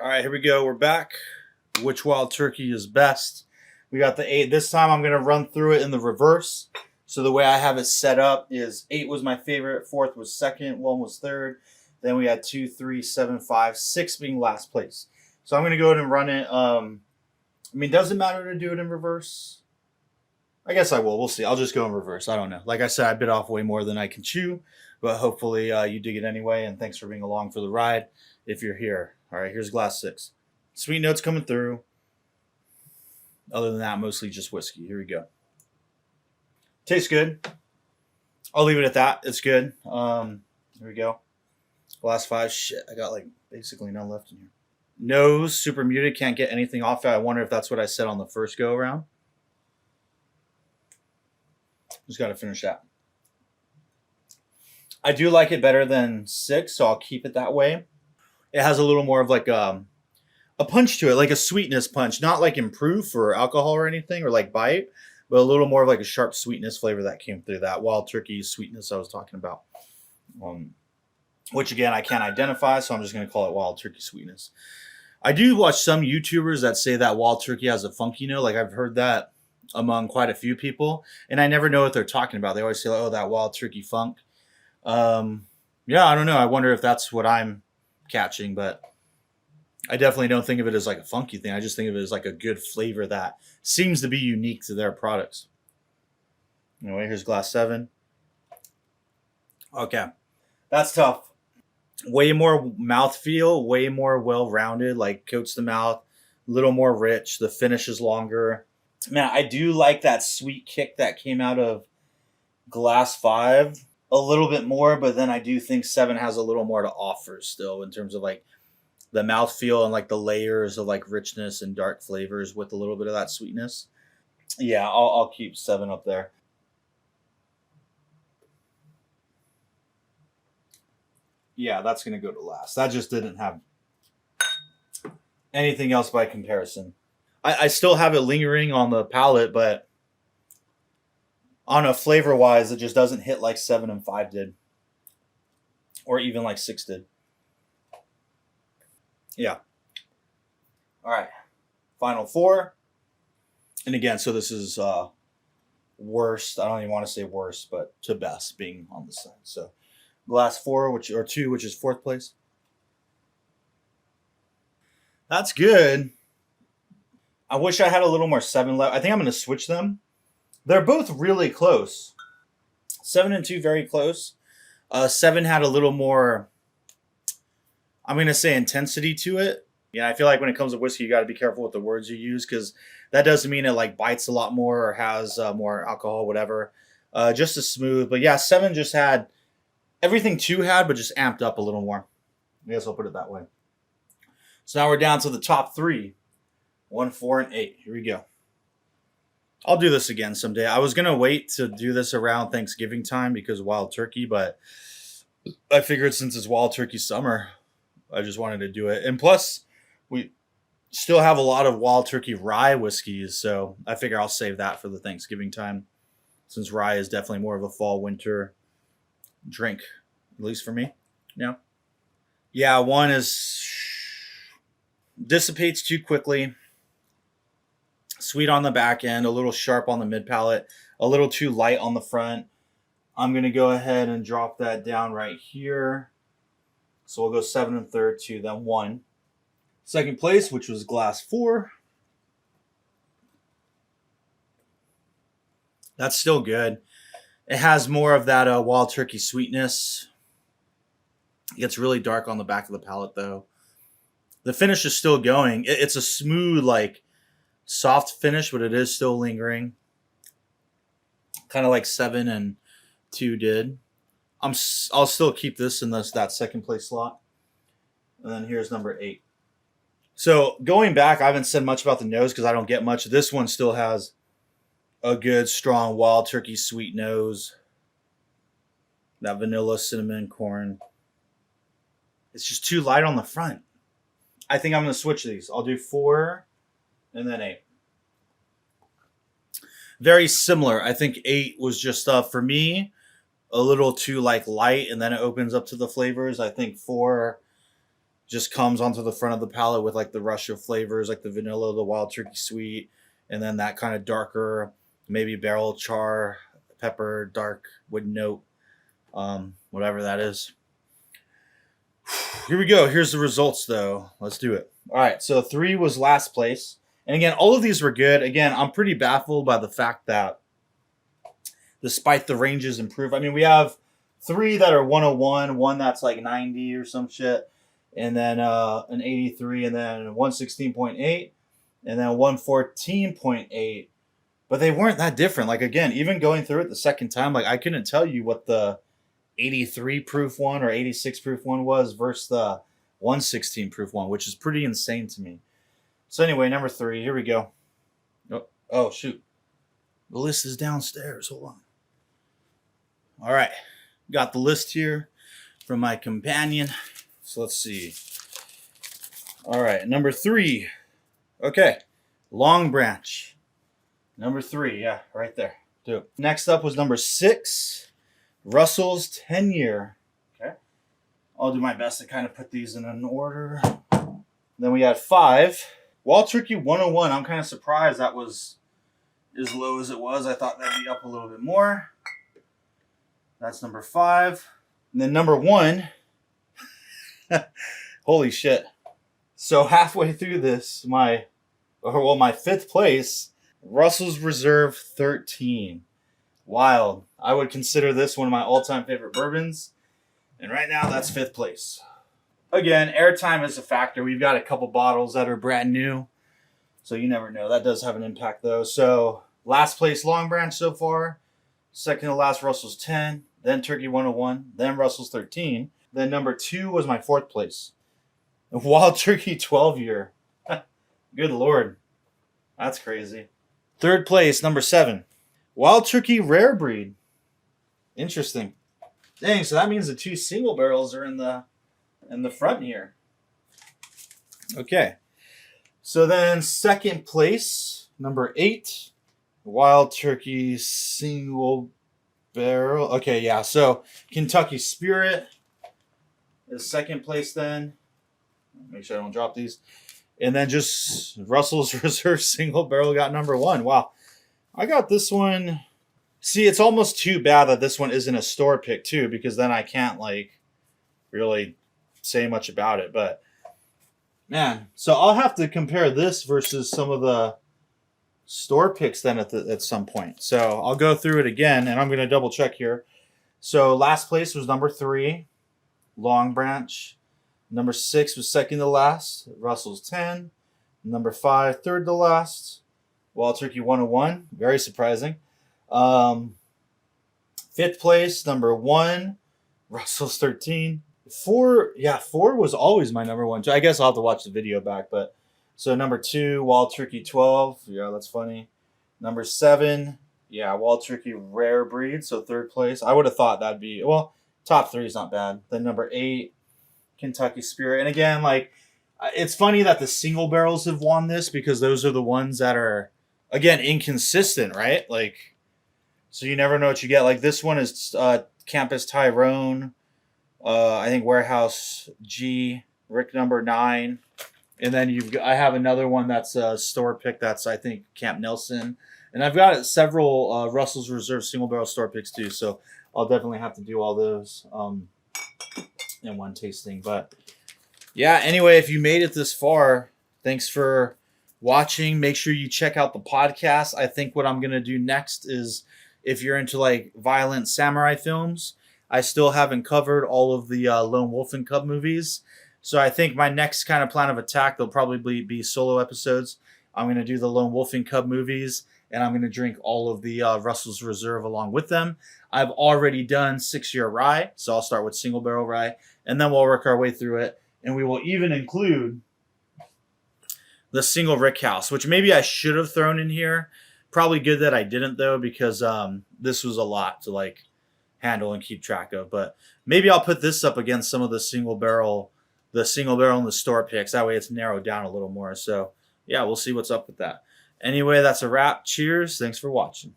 All right, here we go. We're back. Which Wild Turkey is best? We got the 8. This time I'm going to run through it in the reverse. So the way I have it set up is 8 was my favorite, 4th was 2nd, 1 was 3rd. Then we had 2, 3, 7, 5, 6 being last place. So I'm going to go ahead and run it. Does it matter to do it in reverse? I guess I will. We'll see. I'll just go in reverse. I don't know. Like I said, I bit off way more than I can chew. But hopefully you dig it anyway. And thanks for being along for the ride if you're here. All right, here's glass 6. Sweet notes coming through. Other than that, mostly just whiskey. Here we go. Tastes good. I'll leave it at that. It's good. Here we go. Glass 5. Shit, I got like basically none left in here. Nose, super muted. Can't get anything off it. I wonder if that's what I said on the first go around. Just got to finish that. I do like it better than 6, so I'll keep it that way. It has a little more of like a punch to it, like a sweetness punch, not like in proof or alcohol or anything, or like bite, but a little more of like a sharp sweetness flavor that came through that Wild Turkey sweetness I was talking about. Which again, I can't identify, so I'm just going to call it Wild Turkey sweetness. I do watch some YouTubers that say that Wild Turkey has a funky note. Like I've heard that among quite a few people, and I never know what they're talking about. They always say, "Oh, that Wild Turkey funk." Yeah, I don't know. I wonder if that's what I'm catching, but I definitely don't think of it as like a funky thing. I just think of it as like a good flavor that seems to be unique to their products. Anyway, here's glass 7. Okay, that's tough. Way more mouthfeel, way more well-rounded, like coats the mouth, a little more rich. The finish is longer. Man, I do like that sweet kick that came out of glass 5 a little bit more, but then I do think 7 has a little more to offer still in terms of like the mouthfeel and like the layers of like richness and dark flavors with a little bit of that sweetness. Yeah, I'll keep 7 up there. Yeah, that's going to go to last. That just didn't have anything else by comparison. I still have it lingering on the palate, but on a flavor wise, it just doesn't hit like 7 and 5 did, or even like 6 did. Yeah. All right. Final 4. And again, so this is worst. I don't even want to say worst, but to best being on the side. So glass 4, or 2, which is 4th place. That's good. I wish I had a little more 7 left. I think I'm going to switch them. They're both really close. 7 and 2, very close. 7 had a little more, I'm going to say, intensity to it. Yeah, I feel like when it comes to whiskey, you got to be careful with the words you use, because that doesn't mean it like bites a lot more or has more alcohol, whatever. Just as smooth. But yeah, 7 just had everything 2 had, but just amped up a little more. I guess I'll put it that way. So now we're down to the top 3. 1, 4, and 8. Here we go. I'll do this again someday. I was going to wait to do this around Thanksgiving time because of Wild Turkey, but I figured since it's Wild Turkey summer, I just wanted to do it. And plus, we still have a lot of Wild Turkey rye whiskeys, so I figure I'll save that for the Thanksgiving time, since rye is definitely more of a fall, winter drink, at least for me. Yeah, 1 is dissipates too quickly. Sweet on the back end, a little sharp on the mid palate, a little too light on the front. I'm going to go ahead and drop that down right here. So we'll go 7 and 3rd, 2, then 1. 2nd place, which was glass 4. That's still good. It has more of that Wild Turkey sweetness. It gets really dark on the back of the palate, though. The finish is still going. It's a smooth, like, soft finish, but it is still lingering. Kind of like 7 and 2 did. I'll still keep this in that 2nd place slot. And then here's number 8. So going back, I haven't said much about the nose because I don't get much. This one still has a good, strong Wild Turkey sweet nose. That vanilla, cinnamon, corn. It's just too light on the front. I think I'm going to switch these. I'll do 4 and then 8. Very similar. I think 8 was just, for me, a little too like light, and then it opens up to the flavors. I think 4 just comes onto the front of the palate with like the rush of flavors, like the vanilla, the wild turkey sweet, and then that kind of darker, maybe barrel char, pepper, dark wood note, whatever that is. Here we go. Here's the results, though. Let's do it. All right. So 3 was last place. And again, all of these were good. Again, I'm pretty baffled by the fact that despite the ranges improve, I mean, we have 3 that are 101, one that's like 90 or some shit, and then an 83, and then 116.8, and then 114.8. But they weren't that different. Like, again, even going through it the second time, like, I couldn't tell you what the 83 proof one or 86 proof one was versus the 116 proof one, which is pretty insane to me. So anyway, number 3, here we go. Oh shoot. The list is downstairs. Hold on. All right. Got the list here from my companion. So let's see. All right, number 3. Okay. Longbranch. Number 3, yeah, right there. Do it. Next up was number 6. Russell's 10-year. Okay. I'll do my best to kind of put these in an order. Then we had 5. Wild Turkey 101. I'm kind of surprised that was as low as it was. I thought that'd be up a little bit more. That's number 5. And then number 1. Holy shit. So halfway through this, my 5th place, Russell's Reserve 13. Wild. I would consider this one of my all-time favorite bourbons. And right now, that's 5th place. Again, airtime is a factor. We've got a couple bottles that are brand new. So you never know. That does have an impact, though. So last place, Longbranch so far. Second to last, Russell's 10. Then Turkey 101. Then Russell's 13. Then number 2 was my 4th place. Wild Turkey 12-year. Good Lord. That's crazy. 3rd place, number 7. Wild Turkey Rare Breed. Interesting. Dang, so that means the 2 single barrels are in the front here. Okay. So then 2nd place, number 8. Wild Turkey single barrel. Okay, yeah. So Kentucky Spirit is 2nd place then. Make sure I don't drop these. And then just Russell's Reserve single barrel got number 1. Wow. I got this one. See, it's almost too bad that this one isn't a store pick too, because then I can't like really say much about it. But man, so I'll have to compare this versus some of the store picks then at some point. So I'll go through it again, and I'm going to double check here. So last place was number 3, Longbranch. Number 6 was second to last, Russell's 10. Number 5, third to last, Wild Turkey 101. Very surprising. 5th place, number 1, Russell's 13. 4 was always my number 1. I guess I'll have to watch the video back. But so number 2, Wild Turkey 12. Yeah, that's funny. Number 7, Wild Turkey Rare Breed. So 3rd place. I would have thought that'd be, top 3 is not bad. Then number 8, Kentucky Spirit. And again, like, it's funny that the single barrels have won this because those are the ones that are, again, inconsistent, right? Like, so you never know what you get. Like, this one is Campus Tyrone, I think Warehouse G, Rick number 9. And then I have another one that's a store pick that's, I think, Camp Nelson. And I've got several Russell's Reserve single barrel store picks too. So I'll definitely have to do all those in one tasting. But yeah, anyway, if you made it this far, thanks for watching. Make sure you check out the podcast. I think what I'm going to do next is, if you're into like violent samurai films, I still haven't covered all of the Lone Wolf and Cub movies. So I think my next kind of plan of attack, they'll probably be solo episodes. I'm going to do the Lone Wolf and Cub movies, and I'm going to drink all of the Russell's Reserve along with them. I've already done 6-year rye, so I'll start with single barrel rye, and then we'll work our way through it. And we will even include the single rick house, which maybe I should have thrown in here. Probably good that I didn't, though, because this was a lot to like handle and keep track of. But maybe I'll put this up against some of the single barrel and the store picks. That way it's narrowed down a little more. So yeah, we'll see what's up with that. Anyway, that's a wrap. Cheers. Thanks for watching.